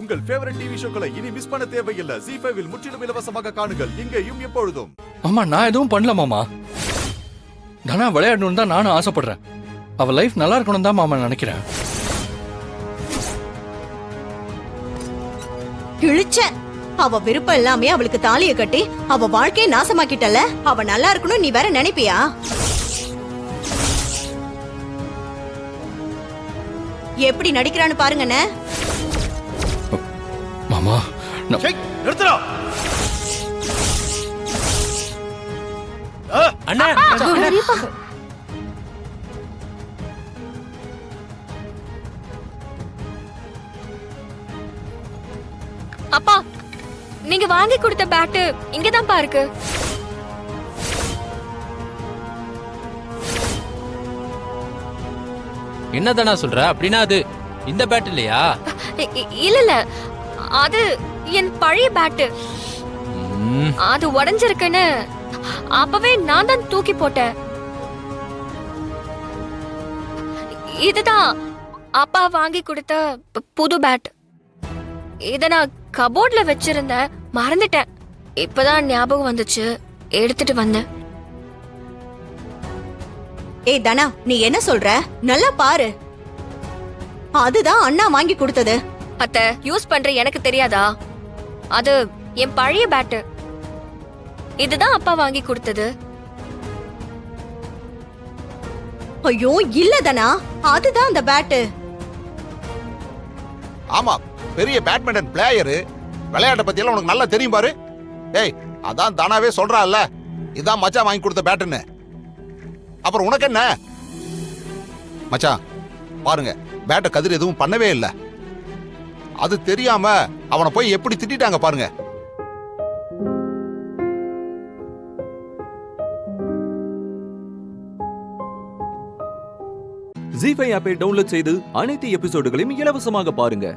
உங்கள் favourite TV ஷோக்களை இனி miss பண்ண தேவையில்லை. ZEE5 இல் முற்றிலும் இலவசமாக காணுங்கள், இங்கேயும் எப்பொழுதும். மாமா நான் எதுவும் பண்ணல மாமா. தனா விளையாடணும்னு தான் நானும் ஆசைப்படுறேன். அவ லைஃப் நல்லா இருக்கணும் தான் மாமா நினைக்கிறேன். கிழிச்ச அவ விருப்பம் இல்லாம அவளுக்கு தாலிய கட்டி அவ வாழ்க்கையை நாசமாக்கிட்டல. அவ நல்லா இருக்கணும் நீ வேற நினைப்பியா? எப்படி நடிக்கிறான்னு பாருங்கண்ணே. மாமா நிறுத்துறா அண்ணா. அப்பா நீங்க வாங்கி கொடுத்த பேட் இங்கதான் இருக்கு. என்னதானா சொல்ற? அப்படின்னா அது இந்த பேட் இல்லையா? இல்ல அது என் பழைய பேட். அது உடைஞ்சிருக்குன்னு அப்பவே நான் தான் தூக்கி போட்டேன். இதுதான் அப்பா வாங்கி கொடுத்த புது பேட். இத நான் கபோர்ட்ல வச்சிருந்தேன், மறந்துட்டேன். இப்பதான் ஞாபகம் வந்துச்சு, எடுத்துட்டு வந்தேன். ஏய் தனா, நீ என்ன சொல்ற? நல்லா பாரு. அதுதான் அண்ணா வாங்கி கொடுத்தது. அத்த யூஸ் பண்ற எனக்கு தெரியாதா? அது என் பழைய பேட். இதுதான் அப்பா வாங்கி கொடுத்தது. ஐயோ இல்ல தனா, அதுதான் அந்த பேட். ஆமா, பெரிய பேட்மிண்டன் பிளேயரு. விளையாட்டை பத்தி எல்லாம் உனக்கு நல்லா தெரியும் பாரு. ஏய், அதான் தானாவே சொல்றான்ல, இதான் மச்சான் வாங்கி கொடுத்த பேட்டுன்னு. அப்புறம் உனக்கு என்ன? மச்சான் பாருங்க, பேட்டை கதிர் எதுவும் பண்ணவே இல்லை. அது தெரியாம அவனை போய் எப்படி திட்டாங்க பாருங்க. ZEE5 ஆப்பை டவுன்லோட் செய்து அனைத்து எபிசோடுகளையும் இலவசமாக பாருங்க.